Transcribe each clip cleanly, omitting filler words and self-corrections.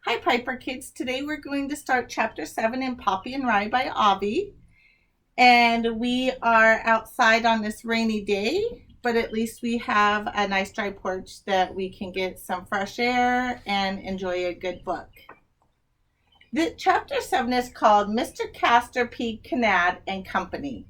Hi, Piper Kids. Today we're going to start Chapter 7 in Poppy and Rye by Avi. And we are outside on this rainy day, but at least we have a nice dry porch that we can get some fresh air and enjoy a good book. The Chapter 7 is called Mr. Castor P. Canad and Company.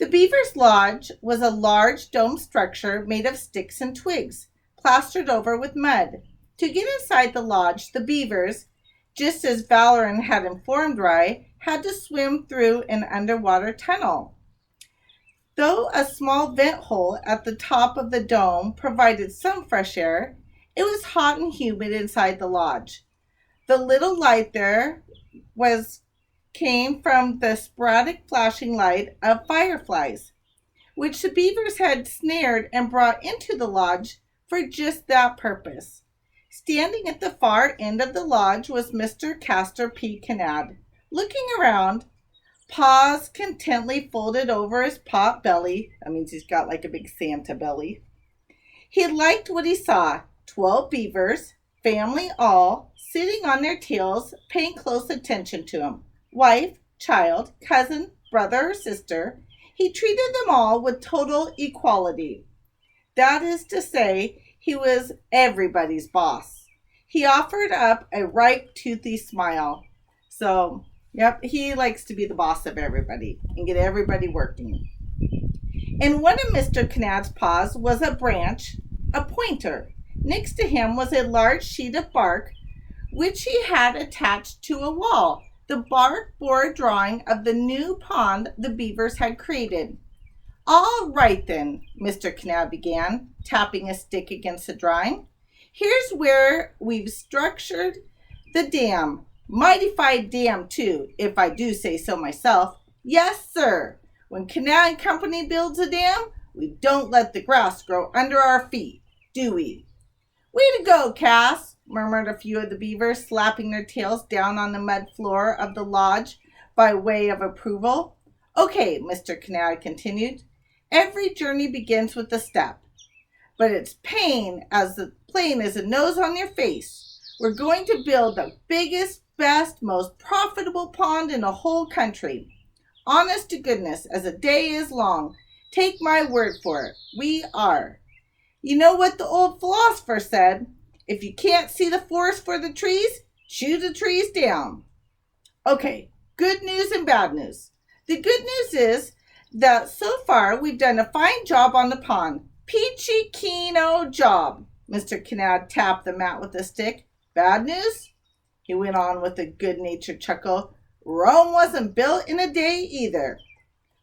The Beaver's Lodge was a large dome structure made of sticks and twigs, plastered over with mud. To get inside the lodge, the beavers, just as Valoran had informed Rye, had to swim through an underwater tunnel. Though a small vent hole at the top of the dome provided some fresh air, it was hot and humid inside the lodge. The little light there came from the sporadic flashing light of fireflies, which the beavers had snared and brought into the lodge for just that purpose. Standing at the far end of the lodge was Mr. Castor P. Canad. Looking around, paws contently folded over his pot belly. That means he's got like a big Santa belly. He liked what he saw. 12 beavers, family all, sitting on their tails, paying close attention to him. Wife, child, cousin, brother, or sister. He treated them all with total equality. That is to say, he was everybody's boss. He offered up a ripe, toothy smile. So, he likes to be the boss of everybody and get everybody working. In one of Mr. Canad's paws was a branch, a pointer. Next to him was a large sheet of bark, which he had attached to a wall. The bark bore a drawing of the new pond the beavers had created. All right then, Mr. Canad began, tapping a stick against the drawing. Here's where we've structured the dam. Mighty fine dam, too, if I do say so myself. Yes, sir. When Canad and Company builds a dam, we don't let the grass grow under our feet, do we? Way to go, Cass, murmured a few of the beavers, slapping their tails down on the mud floor of the lodge by way of approval. Okay, Mr. Canad continued. Every journey begins with a step, but it's plain as a nose on your face. We're going to build the biggest, best, most profitable pond in the whole country. Honest to goodness, as a day is long. Take my word for it, we are. You know what the old philosopher said? If you can't see the forest for the trees, chew the trees down. Okay, good news and bad news. The good news is that so far we've done a fine job on the pond. Peachy keen-o job. Mr. Canad tapped the mat with a stick. Bad news? He went on with a good-natured chuckle. Rome wasn't built in a day either.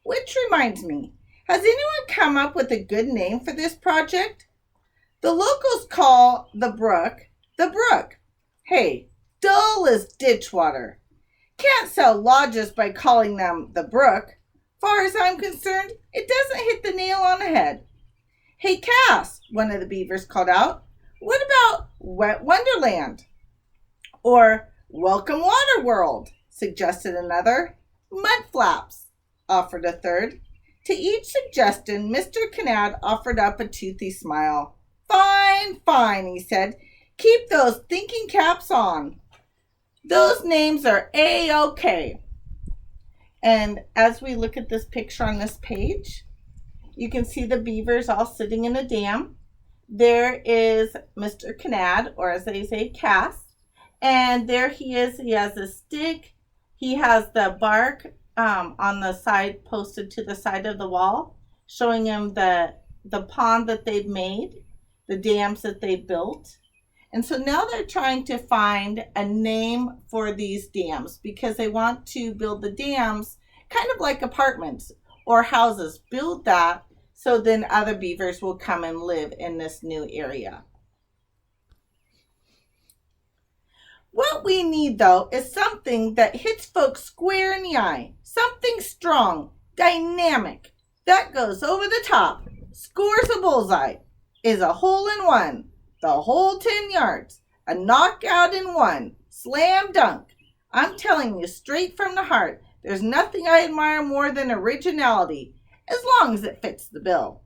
Which reminds me, has anyone come up with a good name for this project? The locals call the brook. Hey, dull as ditch water. Can't sell lodges by calling them the brook. Far as I'm concerned, it doesn't hit the nail on the head. Hey, Cass, one of the beavers called out. What about Wet Wonderland? Or Welcome Water World, suggested another. Mud Flaps, offered a third. To each suggestion, Mr. Canad offered up a toothy smile. Fine, he said. Keep those thinking caps on. Those names are A-OK. And as we look at this picture on this page, you can see the beavers all sitting in a dam. There is Mr. Canad, or as they say, Cass. And there he is. He has a stick. He has the bark on the side, posted to the side of the wall, showing him the pond that they've made, the dams that they built. And so now they're trying to find a name for these dams because they want to build the dams kind of like apartments or houses. Build that so then other beavers will come and live in this new area. What we need, though, is something that hits folks square in the eye. Something strong, dynamic, that goes over the top, scores a bullseye, is a hole in one, the whole 10 yards, a knockout in one, slam dunk. I'm telling you straight from the heart, there's nothing I admire more than originality, as long as it fits the bill.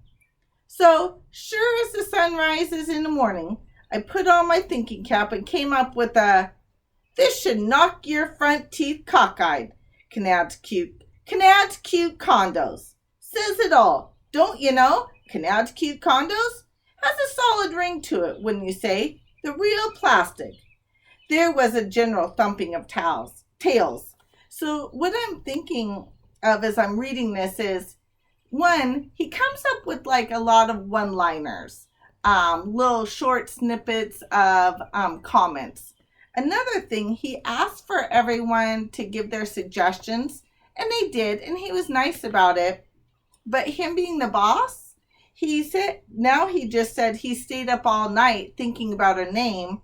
So, sure as the sun rises in the morning, I put on my thinking cap and came up with a, this should knock your front teeth cockeyed. Canad's cute condos. Says it all. Don't you know? Canad's cute condos has a solid ring to it, wouldn't you say? The real plastic. There was a general thumping of tails. So what I'm thinking of as I'm reading this is, one, he comes up with like a lot of one-liners, little short snippets of comments. Another thing, he asked for everyone to give their suggestions, and they did, and he was nice about it. But him being the boss, he just said he stayed up all night thinking about a name,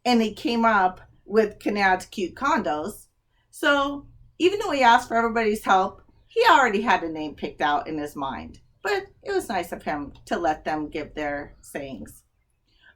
and he came up with Canad's cute condos. So even though he asked for everybody's help, he already had a name picked out in his mind. But it was nice of him to let them give their sayings.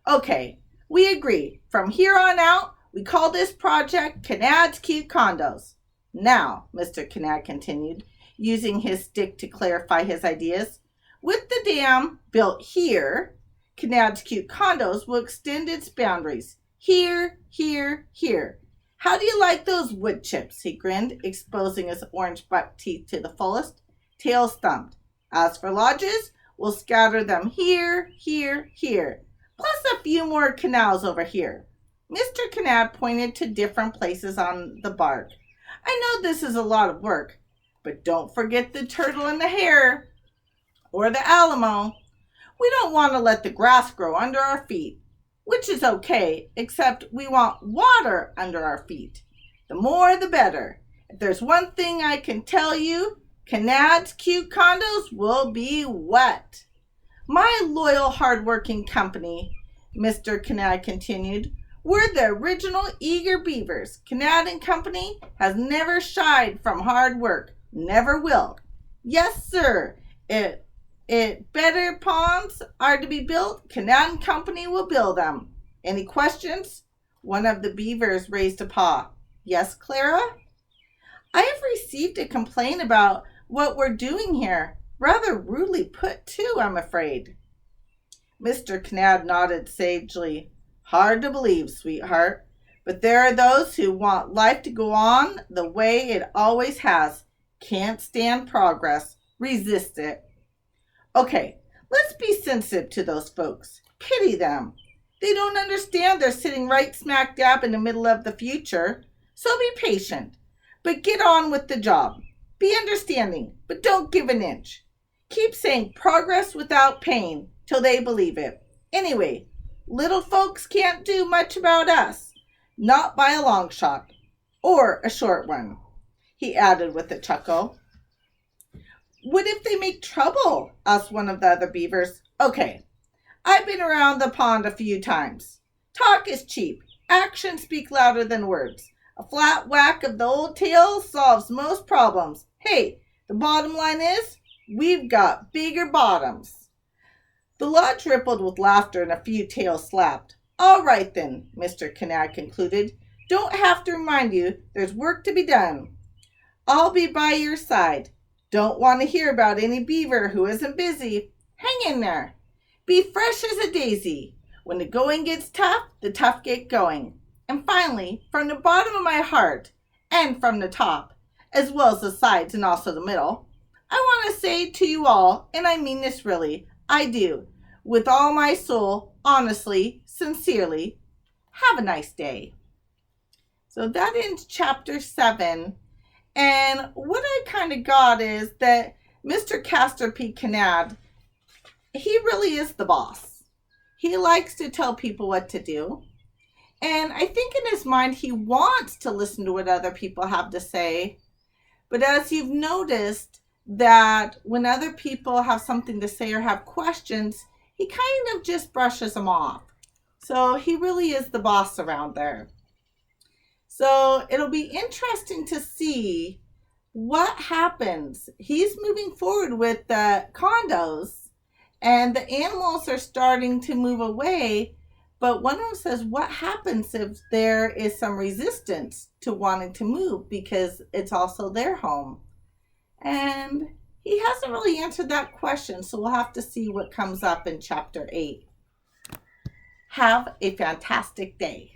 Okay, we agree. From here on out, we call this project Canad's Cute Condos. Now, Mr. Canad continued, using his stick to clarify his ideas, with the dam built here, Canad's Cute Condos will extend its boundaries. Here, here, here. How do you like those wood chips? He grinned, exposing his orange buck teeth to the fullest. Tails thumped. As for lodges, we'll scatter them here, here, here, plus a few more canals over here. Mr. Canad pointed to different places on the bark. I know this is a lot of work, but don't forget the turtle and the hare, or the Alamo. We don't want to let the grass grow under our feet, which is okay, except we want water under our feet. The more the better. If there's one thing I can tell you, Canad's Cute Condos will be wet. My loyal, hard-working company, Mr. Canad continued, we're the original eager beavers. Canad and Company has never shied from hard work. Never will. Yes, sir. If better ponds are to be built, Canad and Company will build them. Any questions? One of the beavers raised a paw. Yes, Clara? I have received a complaint about what we're doing here. Rather rudely put, too, I'm afraid. Mr. Canad nodded sagely. Hard to believe, sweetheart, but there are those who want life to go on the way it always has. Can't stand progress. Resist it. Okay, let's be sensitive to those folks. Pity them. They don't understand they're sitting right smack dab in the middle of the future. So be patient, but get on with the job. Be understanding, but don't give an inch. Keep saying progress without pain till they believe it. Anyway, little folks can't do much about us. Not by a long shot. Or a short one, he added with a chuckle. What if they make trouble? Asked one of the other beavers. Okay, I've been around the pond a few times. Talk is cheap. Actions speak louder than words. A flat whack of the old tail solves most problems. Hey, the bottom line is, we've got bigger bottoms. The lodge rippled with laughter and a few tails slapped. All right then, Mr. Canad concluded. Don't have to remind you there's work to be done. I'll be by your side. Don't want to hear about any beaver who isn't busy. Hang in there. Be fresh as a daisy. When the going gets tough, the tough get going. And finally, from the bottom of my heart, and from the top, as well as the sides and also the middle, I want to say to you all, and I mean this really, I do, with all my soul, honestly, sincerely, have a nice day. So that ends chapter 7. And what I kind of got is that Mr. Castor P. Canad, he really is the boss. He likes to tell people what to do. And I think in his mind, he wants to listen to what other people have to say. But as you've noticed, that when other people have something to say or have questions, he kind of just brushes them off. So he really is the boss around there. So it'll be interesting to see what happens. He's moving forward with the condos, and the animals are starting to move away. But one of them says, what happens if there is some resistance to wanting to move because it's also their home? And he hasn't really answered that question, so we'll have to see what comes up in chapter 8. Have a fantastic day.